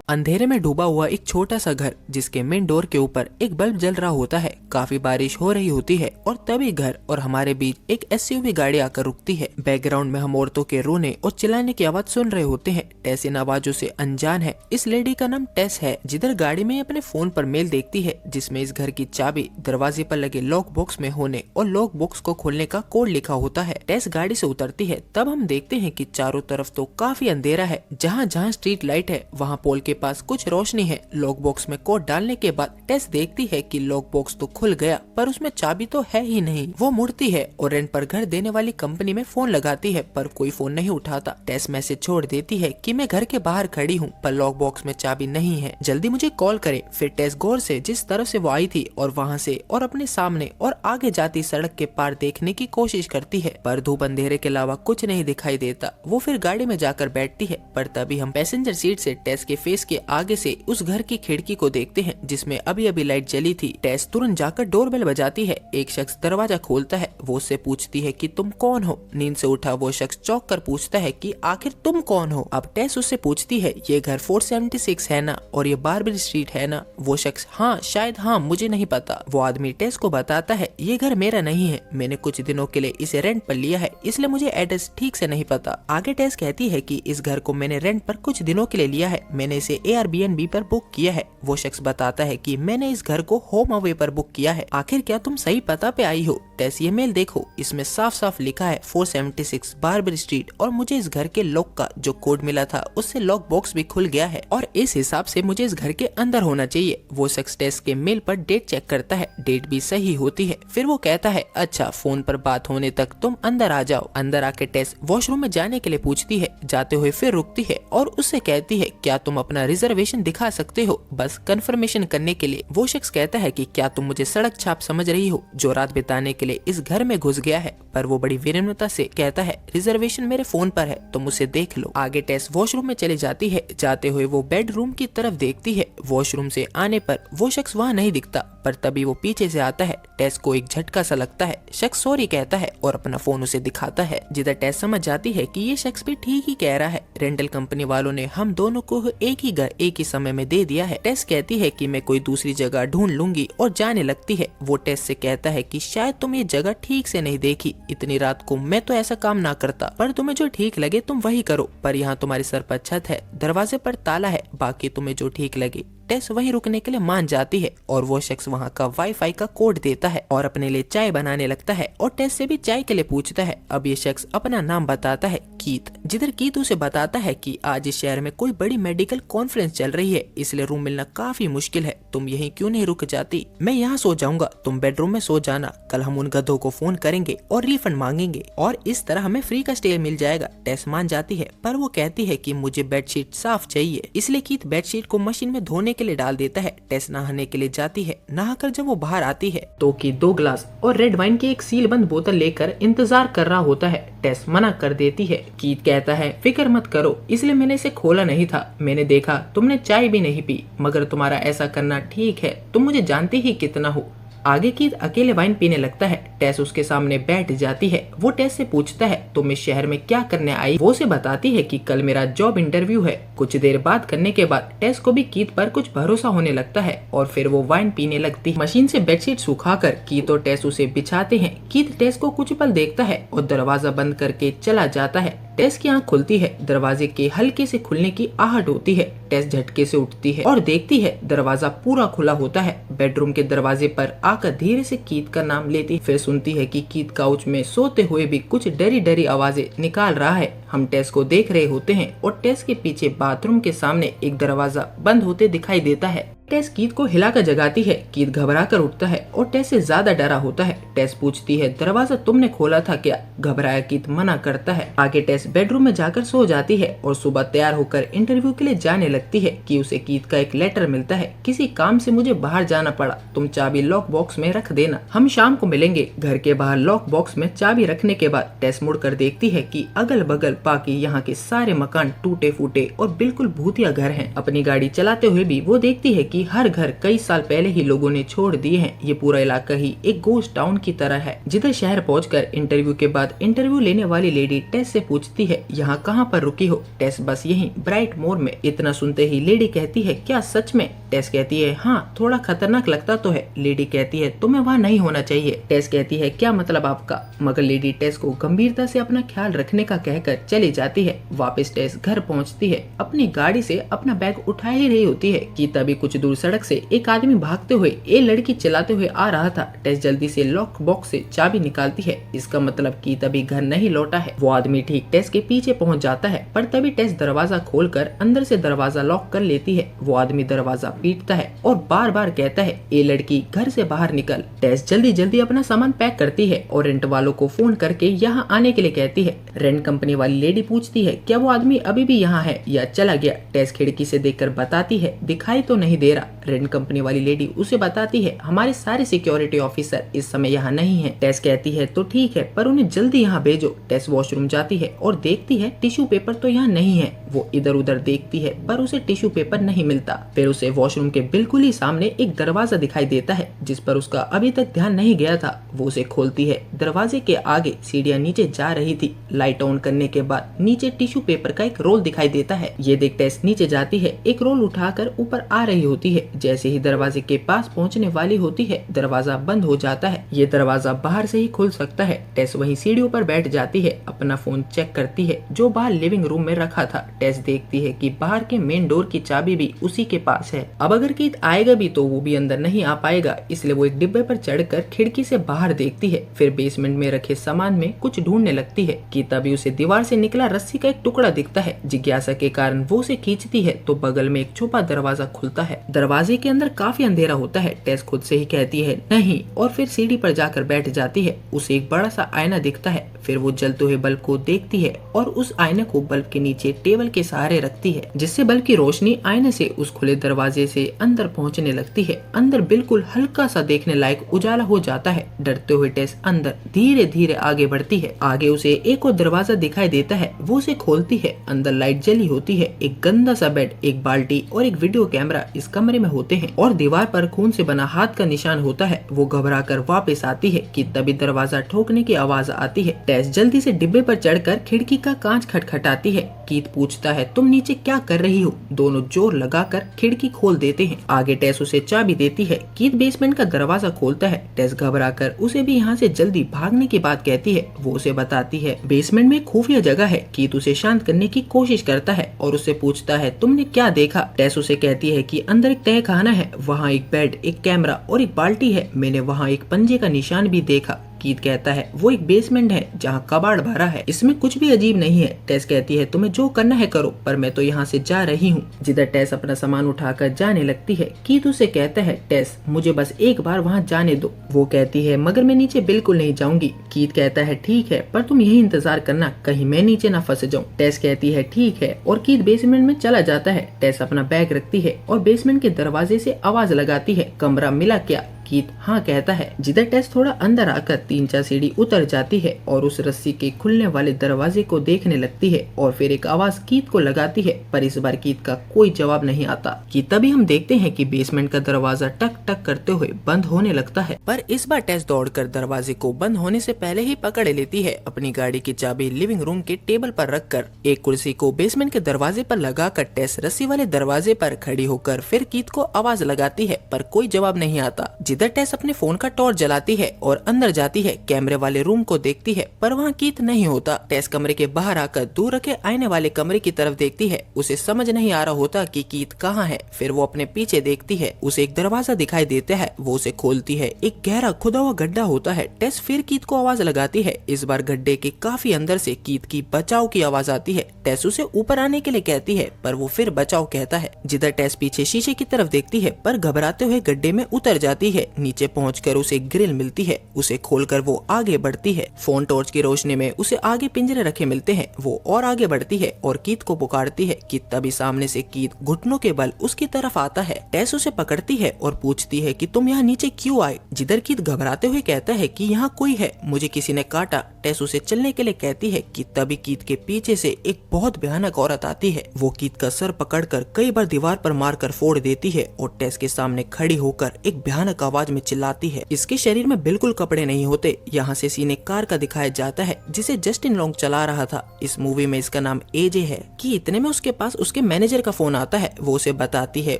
अंधेरे में डूबा हुआ एक छोटा सा घर जिसके मेन डोर के ऊपर एक बल्ब जल रहा होता है। काफी बारिश हो रही होती है और तभी घर और हमारे बीच एक एसयूवी गाड़ी आकर रुकती है। बैकग्राउंड में हम औरतों के रोने और चिल्लाने की आवाज सुन रहे होते हैं। टेस इन आवाजों से अनजान है। इस लेडी का नाम टेस है। जिधर गाड़ी में अपने फोन पर मेल देखती है जिसमें इस घर की चाबी दरवाजे पर लगे लॉक बॉक्स में होने और लॉक बॉक्स को खोलने का कोड लिखा होता है। टेस गाड़ी से उतरती है तब हम देखते हैं कि चारों तरफ तो काफी अंधेरा है। जहाँ जहाँ स्ट्रीट लाइट है वहाँ पोल के पास कुछ रोशनी है। लॉक बॉक्स में कोड डालने के बाद टेस देखती है कि लॉक बॉक्स तो खुल गया पर उसमें चाबी तो है ही नहीं। वो मुड़ती है और रेंट पर घर देने वाली कंपनी में फोन लगाती है पर कोई फोन नहीं उठाता। टेस मैसेज छोड़ देती है कि मैं घर के बाहर खड़ी हूँ पर लॉक बॉक्स में चाबी नहीं है, जल्दी मुझे कॉल करे। फिर टेस गौर से जिस तरफ से वो आई थी और वहाँ से और अपने सामने और आगे जाती सड़क के पार देखने की कोशिश करती है पर धूप अंधेरे के अलावा कुछ नहीं दिखाई देता। वो फिर गाड़ी में जाकर बैठती है पर तभी हम पैसेंजर सीट से टेस के फेस के आगे से उस घर की खिड़की को देखते हैं जिसमें अभी अभी लाइट जली थी। टेस तुरंत जाकर डोरबेल बजाती है। एक शख्स दरवाजा खोलता है। वो उससे पूछती है कि तुम कौन हो। नींद से उठा वो शख्स चौंक कर पूछता है कि आखिर तुम कौन हो। अब टेस उससे पूछती है ये घर 476 है ना और ये बारबरी स्ट्रीट है ना। वो शख्स हाँ शायद हाँ मुझे नहीं पता। वो आदमी टेस को बताता है ये घर मेरा नहीं है, मैंने कुछ दिनों के लिए इसे रेंट पर लिया है इसलिए मुझे एड्रेस ठीक से नहीं पता। आगे टेस कहती है कि इस घर को मैंने रेंट पर कुछ दिनों के लिए लिया है, मैंने इसे Airbnb पर बुक किया है। वो शख्स बताता है कि मैंने इस घर को होम अवे पर बुक किया है। आखिर क्या तुम सही पता पे आई हो। टेस ये मेल देखो, इसमें साफ साफ लिखा है 476 बारबरी स्ट्रीट और मुझे इस घर के लॉक का जो कोड मिला था उससे लॉक बॉक्स भी खुल गया है और इस हिसाब से मुझे इस घर के अंदर होना चाहिए। वो शख्स टेस के मेल पर डेट चेक करता है, डेट भी सही होती है। फिर वो कहता है अच्छा फोन पर बात होने तक तुम अंदर आ जाओ। अंदर आके टेस वॉशरूम में जाने के लिए पूछती है, जाते हुए फिर रुकती है और उससे कहती है क्या तुम अपना रिजर्वेशन दिखा सकते हो बस कंफर्मेशन करने के लिए। वो शख्स कहता है कि क्या तुम मुझे सड़क छाप समझ रही हो जो रात बिताने के लिए इस घर में घुस गया है। पर वो बड़ी विनम्रता से कहता है रिजर्वेशन मेरे फोन पर है तुम उसे देख लो। आगे टेस वॉशरूम में चली जाती है। जाते हुए वो बेडरूम की तरफ देखती है। वॉशरूम से आने पर वो शख्स वहाँ नहीं दिखता पर तभी वो पीछे से आता है। टेस को एक झटका सा लगता है। शख्स सॉरी कहता है और अपना फोन उसे दिखाता है जिधर टेस समझ जाती है कि ये शख्स भी ठीक ही कह रहा है। रेंटल कंपनी वालों ने हम दोनों को एक ही घर एक ही समय में दे दिया है। टेस कहती है कि मैं कोई दूसरी जगह ढूंढ लूंगी और जाने लगती है। वो टेस से कहता है कि शायद तुम ये जगह ठीक से नहीं देखी, इतनी रात को मैं तो ऐसा काम ना करता पर तुम्हें जो ठीक लगे तुम वही करो। पर यहाँ तुम्हारे सर पर छत है, दरवाजे पर ताला है, बाकी तुम्हें जो ठीक लगे। टेस वहीं रुकने के लिए मान जाती है और वो शख्स वहाँ का वाईफाई का कोड देता है और अपने लिए चाय बनाने लगता है और टेस से भी चाय के लिए पूछता है। अब ये शख्स अपना नाम बताता है कीथ, जिधर कीथ उसे बताता है कि आज इस शहर में कोई बड़ी मेडिकल कॉन्फ्रेंस चल रही है इसलिए रूम मिलना काफी मुश्किल है, तुम यहीं क्यों नहीं रुक जाती। मैं यहाँ सो जाऊंगा, तुम बेडरूम में सो जाना, कल हम उन गधों को फोन करेंगे और रिफंड मांगेंगे और इस तरह हमें फ्री का स्टे मिल जाएगा। टेस मान जाती है पर वो कहती है कि मुझे बेडशीट साफ चाहिए इसलिए कीथ बेडशीट को मशीन में धोने के लिए डाल देता है। टेस नहाने के लिए जाती है। नहाकर जब वो बाहर आती है तो कीथ 2 ग्लास और रेड वाइन की एक सील बंद बोतल लेकर इंतजार कर रहा होता है। टेस मना कर देती है। कीथ कहता है फिक्र मत करो, इसलिए मैंने इसे खोला नहीं था, मैंने देखा तुमने चाय भी नहीं पी, मगर तुम्हारा ऐसा करना ठीक है, तुम मुझे जानते ही कितना हो। आगे कीथ अकेले वाइन पीने लगता है। टेस उसके सामने बैठ जाती है। वो टेस से पूछता है तुम इस शहर में क्या करने आई। वो उसे बताती है कि कल मेरा जॉब इंटरव्यू है। कुछ देर बात करने के बाद टेस को भी कीथ पर कुछ भरोसा होने लगता है और फिर वो वाइन पीने लगती है। मशीन से बेडशीट सुखाकर कीथ और टेस उसे बिछाते हैं। कीथ टेस को कुछ पल देखता है और दरवाजा बंद करके चला जाता है। टेस की आंख खुलती है, दरवाजे के हल्के से खुलने की आहट होती है। टेस झटके से उठती है और देखती है दरवाजा पूरा खुला होता है। बेडरूम के दरवाजे पर आकर धीरे से कीथ का नाम लेती, फिर सुनती है कि कीथ काउच में सोते हुए भी कुछ डरी डरी आवाजें निकाल रहा है। हम टेस को देख रहे होते हैं और टेस के पीछे बाथरूम के सामने एक दरवाजा बंद होते दिखाई देता है। टेस कीथ को हिलाकर जगाती है। कीथ घबरा कर उठता है और टेस से ज्यादा डरा होता है। टेस पूछती है दरवाजा तुमने खोला था क्या। घबराया कीथ मना करता है। आगे टेस बेडरूम में जाकर सो जाती है और सुबह तैयार होकर इंटरव्यू के लिए जाने लगती है कि उसे कीथ का एक लेटर मिलता है, किसी काम से मुझे बाहर जाना पड़ा, तुम चाबी लॉक बॉक्स में रख देना, हम शाम को मिलेंगे। घर के बाहर लॉक बॉक्स में चाबी रखने के बाद टेस मुड़कर देखती है कि अगल बगल बाकी यहाँ के सारे मकान टूटे फूटे और बिल्कुल भूतिया घर हैं। अपनी गाड़ी चलाते हुए भी वो देखती है कि कि हर घर कई साल पहले ही लोगों ने छोड़ दिए हैं। ये पूरा इलाका ही एक गोस्ट टाउन की तरह है। जिधर शहर पहुंचकर इंटरव्यू के बाद इंटरव्यू लेने वाली लेडी टेस से पूछती है, यहाँ कहाँ पर रुकी हो? टेस बस यहीं ब्राइट मोर में। इतना सुनते ही लेडी कहती है, क्या सच में? टेस कहती है, हाँ थोड़ा खतरनाक लगता तो है। लेडी कहती है, तुम्हें वहाँ नहीं होना चाहिए। टेस कहती है, क्या मतलब आपका? मगर लेडी टेस को गंभीरता से अपना ख्याल रखने का कहकर चली जाती है। वापस टेस घर पहुँचती है। अपनी गाड़ी से अपना बैग उठा ही रही होती है कि तभी कुछ दूर सड़क से एक आदमी भागते हुए एक लड़की चलाते हुए आ रहा था। टेस जल्दी से लॉक बॉक्स से चाबी निकालती है। इसका मतलब कि तभी घर नहीं लौटा है। वो आदमी ठीक टेस के पीछे पहुंच जाता है, पर तभी टेस दरवाजा खोलकर अंदर से दरवाजा लॉक कर लेती है। वो आदमी दरवाजा पीटता है और बार बार कहता है, ए लड़की घर से बाहर निकल। टेस जल्दी जल्दी अपना सामान पैक करती है और रेंट वालों को फोन करके यहाँ आने के लिए कहती है। रेंट कंपनी वाली लेडी पूछती है, क्या वो आदमी अभी भी यहाँ है या चला गया? टेस खिड़की से देखकर बताती है, दिखाई तो नहीं दे रहा। रेंट कंपनी वाली लेडी उसे बताती है, हमारे सारे सिक्योरिटी ऑफिसर इस समय यहाँ नहीं है। टेस कहती है, तो ठीक है, पर उन्हें जल्दी यहाँ भेजो। टेस वॉशरूम जाती है और देखती है टिश्यू पेपर तो यहाँ नहीं है। वो इधर उधर देखती है पर उसे टिश्यू पेपर नहीं मिलता। फिर उसे वॉशरूम के बिल्कुल ही सामने एक दरवाजा दिखाई देता है जिस पर उसका अभी तक ध्यान नहीं गया था। वो उसे खोलती है। दरवाजे के आगे सीढ़ियाँ नीचे जा रही थी। लाइट ऑन करने के बाद नीचे टिश्यू पेपर का एक रोल दिखाई देता है। ये देख टेस नीचे जाती है। एक रोल उठाकर ऊपर आ रही होती है। जैसे ही दरवाजे के पास पहुँचने वाली होती है, दरवाजा बंद हो जाता है। ये दरवाजा बाहर से ही खुल सकता है। टेस वहीं सीढ़ियों पर बैठ जाती है। अपना फोन चेक करती है जो बाहर लिविंग रूम में रखा था। टेस देखती है कि बाहर के मेन डोर की चाबी भी उसी के पास है। अब अगर कीथ आएगा भी तो वो भी अंदर नहीं आ पाएगा, इसलिए वो एक डिब्बे पर चढ़कर खिड़की से बाहर देखती है। फिर बेसमेंट में रखे सामान में कुछ ढूंढने लगती है कि तभी उसे दीवार से निकला रस्सी का एक टुकड़ा दिखता है। जिज्ञासा के कारण वो उसे खींचती है तो बगल में एक छुपा दरवाजा खुलता है। दरवाजे के अंदर काफी अंधेरा होता है। टेस खुद से ही कहती है नहीं और फिर सीढ़ी पर जाकर बैठ जाती है। उसे एक बड़ा सा आईना दिखता है। फिर वो जलते हुए बल्ब को देखती है और उस आईने को बल्ब के नीचे टेबल के सहारे रखती है, जिससे बल्ब की रोशनी आईने से उस खुले दरवाजे से अंदर पहुंचने लगती है। अंदर बिल्कुल हल्का सा देखने लायक उजाला हो जाता है। डरते हुए टेस अंदर धीरे धीरे आगे बढ़ती है। आगे उसे एक और दरवाजा दिखाई देता है। वो उसे खोलती है। अंदर लाइट जली होती है। एक गंदा सा बेड, एक बाल्टी और एक वीडियो कैमरा इस कमरे में होते हैं और दीवार पर खून से बना हाथ का निशान होता है। वो घबरा कर वापस आती है कि तभी दरवाजा ठोकने की आवाज आती है। टेस जल्दी से डिब्बे पर चढ़कर खिड़की का कांच खटखटाती है। कीथ पूछता है, तुम नीचे क्या कर रही हो? दोनों जोर लगाकर खिड़की खोल देते हैं। आगे टेस उसे चाबी देती है। कीथ बेसमेंट का दरवाजा खोलता है। टेस घबराकर उसे भी यहाँ से जल्दी भागने की बात कहती है। वो उसे बताती है बेसमेंट में खुफिया जगह है। कीथ उसे शांत करने की कोशिश करता है और उससे पूछता है, तुमने क्या देखा? टेस उसे कहती है कि अंदर एक तहखाना है, वहाँ एक बेड, एक कैमरा और एक बाल्टी है। मैंने वहाँ एक पंजे का निशान भी देखा। कीथ कहता है, वो एक बेसमेंट है जहाँ कबाड़ भरा है, इसमें कुछ भी अजीब नहीं है। टेस कहती है, तुम्हें जो करना है करो, पर मैं तो यहाँ से जा रही हूँ। जिधर टेस अपना सामान उठाकर जाने लगती है, कीथ उसे कहता है, टेस मुझे बस एक बार वहाँ जाने दो। वो कहती है, मगर मैं नीचे बिल्कुल नहीं जाऊंगी। कीथ कहता है, ठीक है, पर तुम यही इंतजार करना, कहीं मैं नीचे ना फंस जाऊँ। टेस कहती है, ठीक है, और कीथ बेसमेंट में चला जाता है। टेस अपना बैग रखती है और बेसमेंट के दरवाजे से आवाज लगाती है, कमरा मिला क्या? कीथ हाँ कहता है। जिधर टेस थोड़ा अंदर आकर 3-4 सीढ़ी उतर जाती है और उस रस्सी के खुलने वाले दरवाजे को देखने लगती है और फिर एक आवाज कीथ को लगाती है, पर इस बार कीथ का कोई जवाब नहीं आता। कि तभी हम देखते हैं कि बेसमेंट का दरवाजा टक टक करते हुए बंद होने लगता है, पर इस बार टेस दौड़कर दरवाजे को बंद होने से पहले ही पकड़ लेती है। अपनी गाड़ी की चाबी लिविंग रूम के टेबल पर रखकर एक कुर्सी को बेसमेंट के दरवाजे पर लगाकर टेस रस्सी वाले दरवाजे पर खड़ी होकर फिर कीथ को आवाज लगाती है, पर कोई जवाब नहीं आता। जिधर टेस अपने फोन का टॉर्च जलाती है और अंदर जाती है, कैमरे वाले रूम को देखती है, पर वहाँ कीथ नहीं होता। टेस कमरे के बाहर आकर दूर रखे आईने वाले कमरे की तरफ देखती है। उसे समझ नहीं आ रहा होता कि कीथ कहाँ है। फिर वो अपने पीछे देखती है, उसे एक दरवाजा दिखाई देता है। वो उसे खोलती है। एक गहरा खुदा हुआ गड्ढा होता है। टेस फिर कीथ को आवाज लगाती है। इस बार गड्ढे के काफी अंदर से कीथ की बचाओ की आवाज आती है। टेस उसे ऊपर आने के लिए कहती है, पर वो फिर बचाओ कहता है। जिधर टेस पीछे शीशे की तरफ देखती है, पर घबराते हुए गड्ढे में उतर जाती है। नीचे पहुंचकर उसे ग्रिल मिलती है, उसे खोलकर वो आगे बढ़ती है। फोन टॉर्च की रोशनी में उसे आगे पिंजरे रखे मिलते हैं, वो और आगे बढ़ती है और कीथ को पुकारती है कि तभी सामने से कीथ घुटनों के बल उसकी तरफ आता है। टेस उसे पकड़ती है और पूछती है कि तुम यहाँ नीचे क्यों आए, जिधर कीथ घबराते हुए कहता है कि यहाँ कोई है, मुझे किसी ने काटा। टेस उसे चलने के लिए कहती है कि तभी कीथ के पीछे से एक बहुत भयानक औरत आती है। वो कीथ का सर पकड़कर कई बार दीवार पर मारकर फोड़ देती है और टेस के सामने खड़ी होकर एक भयानक आवाज में चिल्लाती है। इसके शरीर में बिल्कुल कपड़े नहीं होते। यहाँ से सीन एक कार का दिखाया जाता है जिसे जस्टिन लॉन्ग चला रहा था। इस मूवी में इसका नाम एजे है। कि इतने में उसके पास उसके मैनेजर का फोन आता है। वो उसे बताती है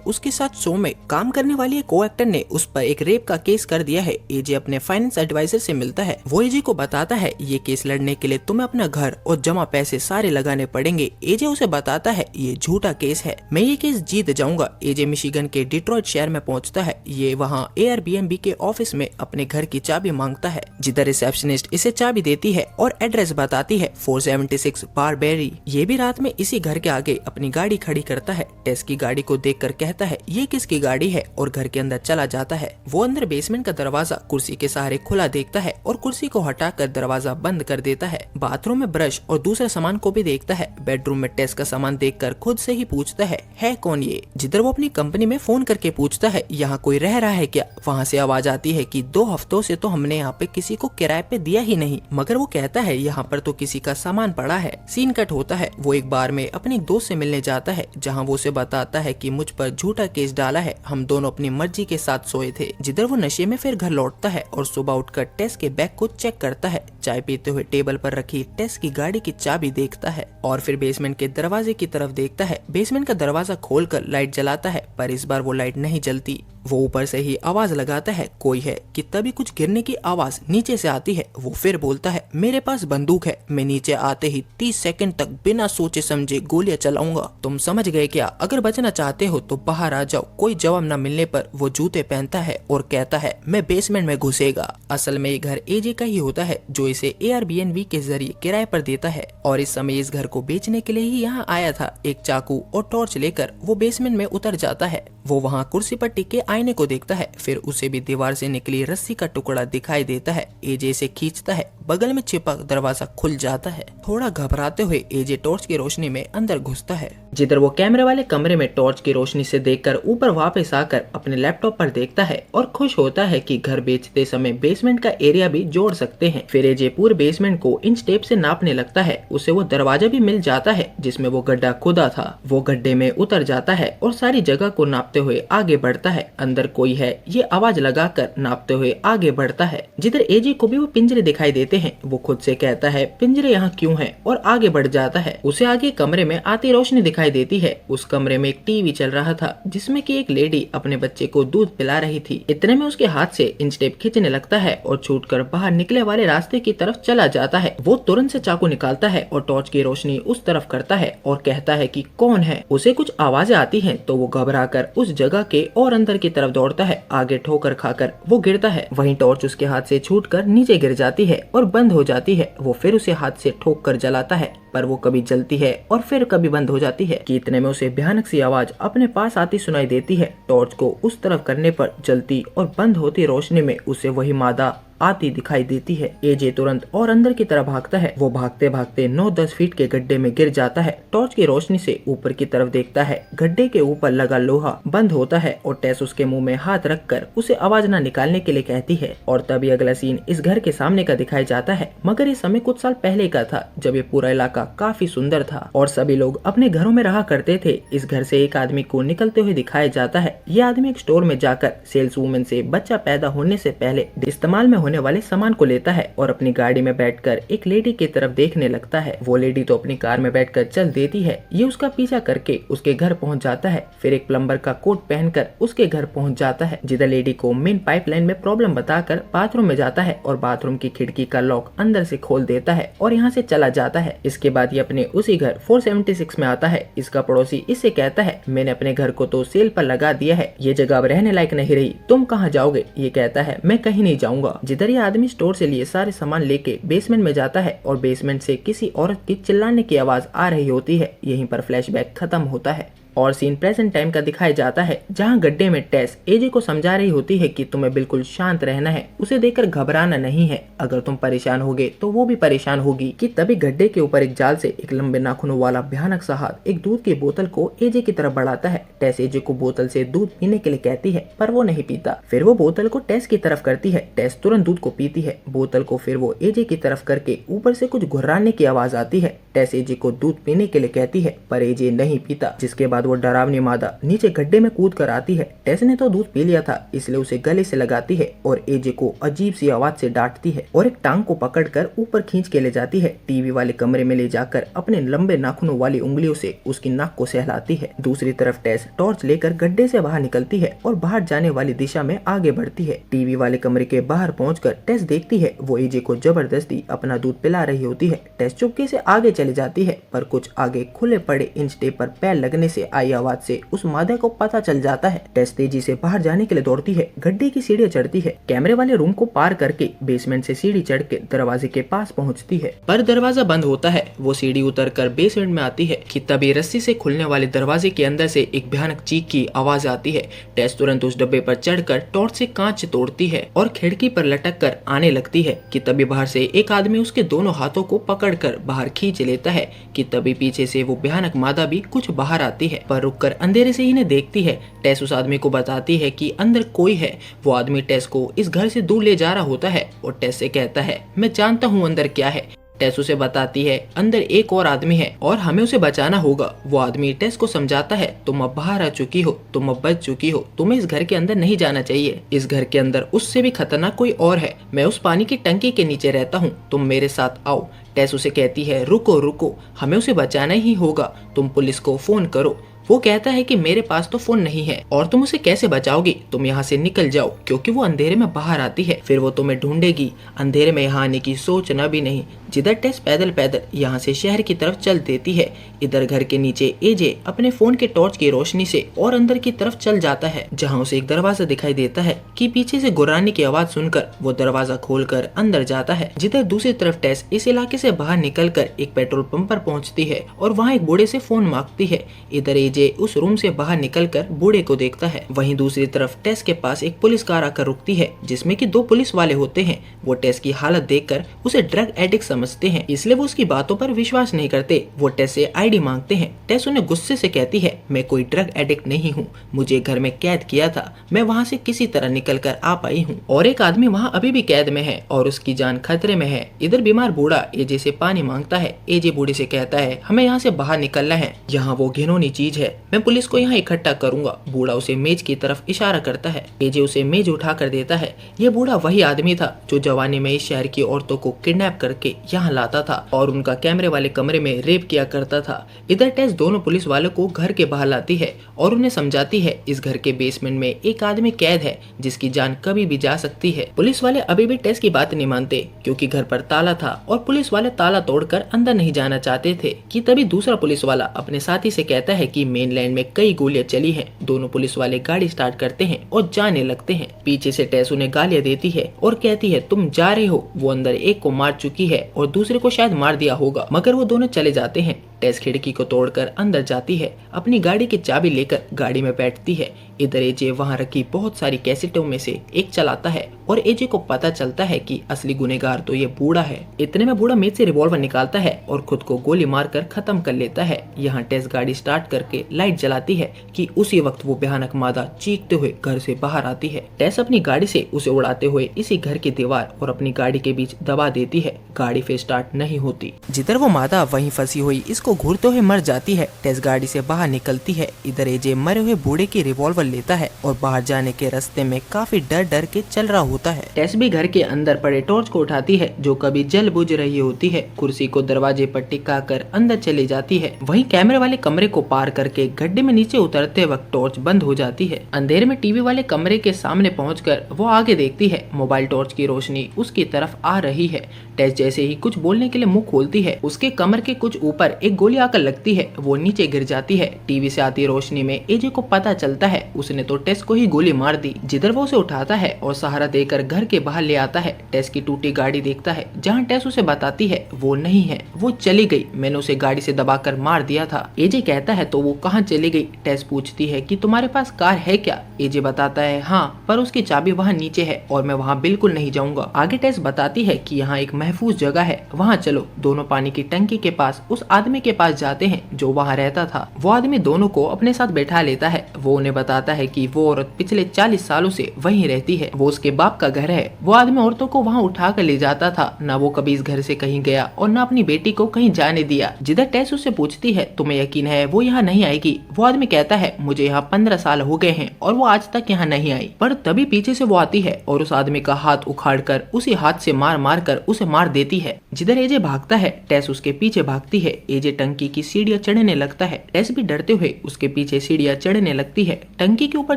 उसके साथ शो में काम करने वाली एक को एक्टर ने उस पर एक रेप का केस कर दिया है। एजे अपने फाइनेंस एडवाइजर से मिलता है। वो एजे को बताता है ये केस लड़ने के लिए तुम्हें अपना घर और जमा पैसे सारे लगाने पड़ेंगे। एजे उसे बताता है ये झूठा केस है, मैं ये केस जीत जाऊंगा। एजे मिशिगन के डिट्रॉइट शहर में पहुंचता है। ये वहाँ एयरबीएनबी के ऑफिस में अपने घर की चाबी मांगता है, जिधर रिसेप्शनिस्ट इसे चाबी देती है और एड्रेस बताती है 476 बारबेरी। ये भी रात में इसी घर के आगे अपनी गाड़ी खड़ी करता है। टेस की गाड़ी को देखकर कहता है ये किसकी गाड़ी है और घर के अंदर चला जाता है। वो अंदर बेसमेंट का दरवाजा कुर्सी के सहारे खुला देखता है और कुर्सी को हटाकर दरवाजा बंद कर देता है। बाथरूम में ब्रश और दूसरे सामान को भी देखता है। बेडरूम में टेस का सामान देखकर खुद से ही पूछता है कौन ये, जिधर वो अपनी कंपनी में फोन करके पूछता है यहाँ कोई रह रहा है क्या। वहाँ से आवाज आती है कि 2 हफ्तों से तो हमने यहाँ पे किसी को किराए पे दिया ही नहीं। मगर वो कहता है यहाँ पर तो किसी का सामान पड़ा है। सीन कट होता है। वो एक बार में अपने दोस्त से मिलने जाता है, जहाँ वो उसे बताता है कि मुझ पर झूठा केस डाला है, हम दोनों अपनी मर्जी के साथ सोए थे। जिधर वो नशे में फिर घर लौटता है और सुबह उठकर टेस के बैग को चेक करता है। चाय पीते हुए टेबल पर रखी टेस की गाड़ी की चाबी देखता है और फिर बेसमेंट के दरवाजे की तरफ देखता है। बेसमेंट का दरवाजा खोलकर लाइट जलाता है, पर इस बार वो लाइट नहीं जलती। वो ऊपर से ही आवाज लगाता है कोई है, कि तभी कुछ गिरने की आवाज नीचे से आती है। वो फिर बोलता है मेरे पास बंदूक है, मैं नीचे आते ही 30 सेकंड तक बिना सोचे समझे गोलियां चलाऊंगा। तुम समझ गए क्या? अगर बचना चाहते हो तो बाहर आ जाओ। कोई जवाब न मिलने पर वो जूते पहनता है और कहता है मैं बेसमेंट में घुसेगा। असल में ये घर एजे का ही होता है, जो इसे एयरबीएनबी के जरिए किराए पर देता है और इस समय इस घर को बेचने के लिए ही यहाँ आया था। एक चाकू और टॉर्च लेकर वो बेसमेंट में उतर जाता है। वो वहाँ कुर्सी पर टिके आईने को देखता है, फिर उसे भी दीवार से निकली रस्सी का टुकड़ा दिखाई देता है। एजे से खींचता है, बगल में चिपक दरवाजा खुल जाता है। थोड़ा घबराते हुए एजे टॉर्च की रोशनी में अंदर घुसता है, जिधर वो कैमरे वाले कमरे में टॉर्च की रोशनी से देखकर ऊपर वापस आकर अपने लैपटॉप पर देखता है और खुश होता है कि घर बेचते समय बेसमेंट का एरिया भी जोड़ सकते हैं। फिर एजे पूरे बेसमेंट को इंच टेप से नापने लगता है। उसे वो दरवाजा भी मिल जाता है जिसमें वो गड्ढा खुदा था। वो गड्ढे में उतर जाता है और सारी जगह को नापते हुए आगे बढ़ता है। अंदर कोई है ये आवाज लगाकर नापते हुए आगे बढ़ता है। जिधर एजे को भी वो पिंजरे दिखाई देते हैं। वो खुद से कहता है पिंजरे यहाँ क्यों है और आगे बढ़ जाता है। उसे आगे कमरे में आती रोशनी दिखाई देती है। उस कमरे में एक टीवी चल रहा था जिसमें कि एक लेडी अपने बच्चे को दूध पिला रही थी। इतने में उसके हाथ से इंच टेप खींचने लगता है और छूटकर बाहर निकले वाले रास्ते की तरफ चला जाता है। वो तुरंत से चाकू निकालता है और टॉर्च की रोशनी उस तरफ करता है और कहता है कि कौन है। उसे कुछ आवाजें आती हैं तो वो घबराकर उस जगह के और अंदर की तरफ दौड़ता है। आगे ठोकर खाकर वो गिरता है। वहीं टॉर्च उसके हाथ से छूटकर नीचे गिर जाती है और बंद हो जाती है। वो फिर उसे हाथ से ठोक कर जलाता है, पर वो कभी जलती है और फिर कभी बंद हो जाती है। कि इतने में उसे भयानक सी आवाज अपने पास आती सुनाई देती है। टॉर्च को उस तरफ करने पर जलती और बंद होती रोशनी में उसे वही मादा आती दिखाई देती है। एजे तुरंत और अंदर की तरफ भागता है। वो भागते भागते 9-10 फीट के गड्ढे में गिर जाता है। टॉर्च की रोशनी से ऊपर की तरफ देखता है। गड्ढे के ऊपर लगा लोहा बंद होता है और टेस उसके मुंह में हाथ रखकर उसे आवाज न निकालने के लिए कहती है। और तभी अगला सीन इस घर के सामने का दिखाया जाता है, मगर ये समय कुछ साल पहले का था जब ये पूरा इलाका काफी सुंदर था और सभी लोग अपने घरों में रहा करते थे। इस घर से एक आदमी को निकलते हुए दिखाया जाता है। ये आदमी एक स्टोर में जाकर सेल्स वूमेन से बच्चा पैदा होने से पहले इस्तेमाल में होने वाले सामान को लेता है और अपनी गाड़ी में बैठकर एक लेडी की तरफ देखने लगता है। वो लेडी तो अपनी कार में बैठकर चल देती है। ये उसका पीछा करके उसके घर पहुंच जाता है। फिर एक प्लम्बर का कोट पहनकर उसके घर पहुंच जाता है, जिधर लेडी को मेन पाइपलाइन में प्रॉब्लम बताकर बाथरूम में जाता है और बाथरूम की खिड़की का लॉक अंदर से खोल देता है और यहाँ से चला जाता है। इसके बाद ये अपने उसी घर 476 में आता है। इसका पड़ोसी इससे कहता है मैंने अपने घर को तो सेल पर लगा दिया है, ये जगह अब रहने लायक नहीं रही, तुम कहाँ जाओगे? ये कहता है मैं कहीं नहीं जाऊंगा। जिधर ये आदमी स्टोर से लिए सारे सामान लेके बेसमेंट में जाता है और बेसमेंट से किसी औरत की चिल्लाने की आवाज आ रही होती है। यहीं पर फ्लैशबैक खत्म होता है। और सीन प्रेजेंट टाइम का दिखाया जाता है, जहाँ गड्ढे में टेस एजे को समझा रही होती है कि तुम्हें बिल्कुल शांत रहना है, उसे देखकर घबराना नहीं है, अगर तुम परेशान होगे तो वो भी परेशान होगी। कि तभी गड्ढे के ऊपर एक जाल से एक लंबे नाखूनों वाला भयानक सा हाथ एक दूध की बोतल को एजे की तरफ बढ़ाता है। टेस एजे को बोतल से दूध पीने के लिए कहती है, पर वो नहीं पीता। फिर वो बोतल को टेस की तरफ करती है। टेस तुरंत दूध को पीती है, बोतल को फिर वो एजे की तरफ करके ऊपर से कुछ घुर्राने की आवाज आती है। टेस एजे को दूध पीने के लिए कहती है, पर एजे नहीं पीता, जिसके बाद वो डरावनी मादा नीचे गड्ढे में कूद कर आती है। टेस ने तो दूध पी लिया था, इसलिए उसे गले से लगाती है और एजे को अजीब सी आवाज से डांटती है और एक टांग को पकड़कर ऊपर खींच के ले जाती है। टीवी वाले कमरे में ले जाकर अपने लंबे नाखूनों वाली उंगलियों से उसकी नाक को सहलाती है। दूसरी तरफ टेस टॉर्च लेकर गड्ढे से बाहर निकलती है और बाहर जाने वाली दिशा में आगे बढ़ती है। टीवी वाले कमरे के बाहर पहुंचकर टेस देखती है वो एजे को जबरदस्ती अपना दूध पिला रही होती है। टेस चुपके से आगे चली जाती है, पर कुछ आगे खुले पड़े इंच टेप पर पैर लगने से आई आवाज से उस मादा को पता चल जाता है। टेस तेजी से बाहर जाने के लिए दौड़ती है, गड्ढे की सीढ़ियां चढ़ती है, कैमरे वाले रूम को पार करके बेसमेंट से सीढ़ी चढ़ के दरवाजे के पास पहुंचती है, पर दरवाजा बंद होता है। वो सीढ़ी उतर कर बेसमेंट में आती है कि तभी रस्सी से खुलने वाले दरवाजे के अंदर से एक भयानक चीख की आवाज आती है। टेस तुरंत उस डब्बे पर चढ़कर टॉर्च से कांच तोड़ती है और खिड़की पर लटक कर आने लगती है कि तभी बाहर से एक आदमी उसके दोनों हाथों को पकड़कर बाहर खींच लेता है। कि तभी पीछे से वो भयानक मादा भी कुछ बाहर आती है, पर रुककर अंधेरे से इन्हें देखती है। टेस उस आदमी को बताती है कि अंदर कोई है। वो आदमी टेस को इस घर से दूर ले जा रहा होता है और टेस से कहता है, मैं जानता हूँ अंदर क्या है। टेस उसे बताती है अंदर एक और आदमी है और हमें उसे बचाना होगा। वो आदमी टेस को समझाता है, तुम अब बाहर आ चुकी हो, तुम अब बच चुकी हो, तुम्हें इस घर के अंदर नहीं जाना चाहिए। इस घर के अंदर उससे भी खतरनाक कोई और है। मैं उस पानी की टंकी के नीचे रहता हूँ, तुम मेरे साथ आओ। टेस उसे कहती है, रुको रुको, हमें उसे बचाना ही होगा, तुम पुलिस को फोन करो। वो कहता है कि मेरे पास तो फोन नहीं है और तुम उसे कैसे बचाओगी, तुम यहाँ से निकल जाओ, क्योंकि वो अंधेरे में बाहर आती है, फिर वो तुम्हें ढूंढेगी। अंधेरे में यहाँ आने की सोचना भी नहीं। जिधर टेस पैदल पैदल यहाँ से शहर की तरफ चल देती है, इधर घर के नीचे एजे अपने फोन के टॉर्च की रोशनी से और अंदर की तरफ चल जाता है, जहाँ उसे एक दरवाजा दिखाई देता है कि पीछे से गुर्राने की आवाज सुनकर वो दरवाजा खोलकर अंदर जाता है। जिधर दूसरी तरफ टेस इस इलाके से बाहर निकलकर एक पेट्रोल पंप पर पहुंचती है और वहाँ एक बूढ़े से फोन मांगती है। इधर एजे उस रूम से बाहर निकलकर बूढ़े को देखता है। वहीं दूसरी तरफ टेस के पास एक पुलिस कार आकर रुकती है, जिसमें कि 2 पुलिस वाले होते हैं। वो टेस की हालत देखकर उसे ड्रग एडिक्ट समझते हैं, इसलिए वो उसकी बातों पर विश्वास नहीं करते। वो टेस से आईडी मांगते हैं। टेस उन्हें गुस्से से कहती है, मैं कोई ड्रग एडिक्ट नहीं हूँ, मुझे घर में कैद किया था, मैं वहाँ से किसी तरह निकल कर आ पाई हूँ और एक आदमी वहाँ अभी भी कैद में है और उसकी जान खतरे में है। इधर बीमार बूढ़ा एजे से पानी मांगता है। एजे बूढ़े से कहता है, हमें यहाँ से बाहर निकलना है, यहाँ वो घिनौनी चीज है, मैं पुलिस को यहाँ इकट्ठा करूंगा। बूढ़ा उसे मेज की तरफ इशारा करता है। एजे उसे मेज उठा कर देता है। ये बूढ़ा वही आदमी था जो जवानी में इस शहर की औरतों को किडनैप करके यहाँ लाता था और उनका कैमरे वाले कमरे में रेप किया करता था। इधर टेस दोनों पुलिस वालों को घर के बाहर लाती है और उन्हें समझाती है इस घर के बेसमेंट में एक आदमी कैद है जिसकी जान कभी भी जा सकती है। पुलिस वाले अभी भी टेस की बात नहीं मानते, क्योंकि घर पर ताला था और पुलिस वाले ताला तोड़कर अंदर नहीं जाना चाहते थे। कि तभी दूसरा पुलिस वाला अपने साथी से कहता है कि मेनलैंड में कई गोलियां चली हैं। दोनों पुलिस वाले गाड़ी स्टार्ट करते हैं और जाने लगते हैं। पीछे से टेस उन्हें गालियां देती है और कहती है, तुम जा रहे हो, वो अंदर एक को मार चुकी है और दूसरे को शायद मार दिया होगा। मगर वो दोनों चले जाते हैं। टेस खिड़की को तोड़कर अंदर जाती है, अपनी गाड़ी की चाबी लेकर गाड़ी में बैठती है। इधर एजे वहाँ रखी बहुत सारी कैसेटों में से एक चलाता है और एजे को पता चलता है कि असली गुनहगार तो ये बूढ़ा है। इतने में बूढ़ा मेज से रिवॉल्वर निकालता है और खुद को गोली मारकर खत्म कर लेता है। यहाँ टेस गाड़ी स्टार्ट करके लाइट जलाती है कि उसी वक्त वो भयानक मादा चीखते हुए घर से बाहर आती है। टेस अपनी गाड़ी से उसे उड़ाते हुए इसी घर की दीवार और अपनी गाड़ी के बीच दबा देती है। गाड़ी फिर स्टार्ट नहीं होती। जिधर वो मादा वहीं फंसी हुई इसको घूरते हुए मर जाती है। टेस गाड़ी से बाहर निकलती है। इधर एजे मरे हुए बूढ़े की रिवॉल्वर लेता है और बाहर जाने के रास्ते में काफी डर के चल रहा होता है। टेस भी घर के अंदर पड़े टॉर्च को उठाती है जो कभी जल बुझ रही होती है। कुर्सी को दरवाजे पर टिका कर अंदर चली जाती है। वहीं कैमरे वाले कमरे को पार करके गड्ढे में नीचे उतरते वक्त टॉर्च बंद हो जाती है। अंधेरे में टीवी वाले कमरे के सामने पहुंचकर वो आगे देखती है। मोबाइल टॉर्च की रोशनी उसकी तरफ आ रही है। टेस जैसे ही कुछ बोलने के लिए मुंह खोलती है, उसके कमर के कुछ ऊपर एक गोली आकर लगती है। वो नीचे गिर जाती है। टीवी से आती रोशनी में एजे को पता चलता है उसने तो टेस को ही गोली मार दी। जिधर वो उसे उठाता है और सहारा देकर घर के बाहर ले आता है। टेस की टूटी गाड़ी देखता है जहाँ टेस उसे बताती है वो नहीं है, वो चली गई, मैंने उसे गाड़ी से दबाकर मार दिया था। एजे कहता है तो वो कहाँ चली गई। टेस पूछती है कि तुम्हारे पास कार है क्या। एजे बताता है हाँ, पर उसकी चाबी वहाँ नीचे है और मैं वहाँ बिल्कुल नहीं जाऊंगा। आगे टेस बताती है कि यहाँ एक महफूज जगह है, वहाँ चलो। दोनों पानी की टंकी के पास उस आदमी के पास जाते हैं जो वहाँ रहता था। वो आदमी दोनों को अपने साथ बैठा लेता है। वो उन्हें बताता है कि वो औरत पिछले 40 सालों से वहीं रहती है, वो उसके बाप का घर है। वो आदमी औरतों को वहाँ उठा कर ले जाता था, न वो कभी इस घर से कहीं गया और न अपनी बेटी को कहीं जाने दिया। जिधर टेस उससे पूछती है तुम्हें यकीन है वो यहाँ नहीं आएगी। वो आदमी कहता है मुझे यहाँ 15 साल हो गए हैं और वो आज तक यहाँ नहीं आई। पर तभी पीछे से वो आती है और उस आदमी का हाथ उखाड़ कर उसी हाथ से मार मार कर उसे मार देती है। जिधर एजे भागता है टेस उसके पीछे भागती है। एजे टंकी की सीढ़ियां चढ़ने लगता है। टेस भी डरते हुए उसके पीछे सीढ़ियां चढ़ने लगती है। टंकी के ऊपर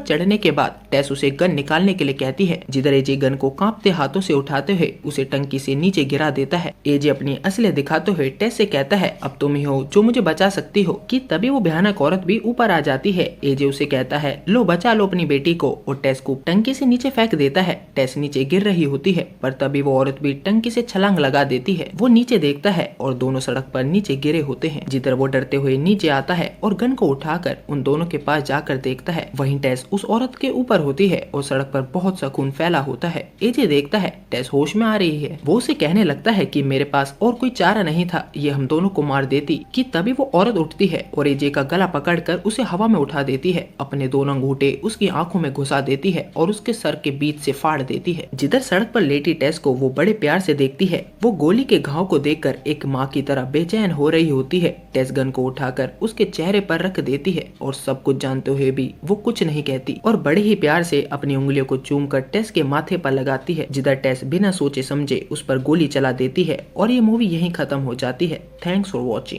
चढ़ने के बाद टेस उसे गन निकालने के लिए कहती है। जिधर एजे गन को कांपते हाथों से उठाते हुए उसे टंकी से नीचे गिरा देता है। एजे अपनी असलियत दिखाते हुए टेस से कहता है अब तुम ही हो जो मुझे बचा सकती हो। कि तभी वो भयानक औरत भी ऊपर आ जाती है। एजे उसे कहता है लो बचा लो अपनी बेटी को, और टेस को टंकी से नीचे फेंक देता है। टेस नीचे गिर रही होती है पर तभी वो औरत भी टंकी से छलांग लगा देती है। वो नीचे देखता है और दोनों सड़क पर नीचे गिरे होते हैं। जिधर वो डरते हुए नीचे आता है और गन को उठाकर उन दोनों के पास जाकर देखता है। वहीं टेस उस औरत के ऊपर होती है और सड़क पर बहुत सा खून फैला होता है। एजे देखता है टेस होश में आ रही है। वो उसे कहने लगता है कि मेरे पास और कोई चारा नहीं था, ये हम दोनों को मार देती। कि तभी वो औरत उठती है और एजे का गला पकड़कर उसे हवा में उठा देती है। अपने दोनों अंगूठे उसकी आंखों में घुसा देती है और उसके सर के बीच से फाड़ देती है। जिधर सड़क पर लेटी टेस को वो बड़े प्यार से देखती है। वो गोली के घाव को देखकर एक माँ की तरह बेचैन हो रही होती है। टेस गन को उठाकर उसके चेहरे पर रख देती है और सब कुछ जानते हुए भी वो कुछ नहीं कहती और बड़े ही प्यार से अपनी उंगलियों को चूमकर टेस के माथे पर लगाती है। जिधर टेस बिना सोचे समझे उस पर गोली चला देती है और ये मूवी यहीं खत्म हो जाती है। Thanks for watching.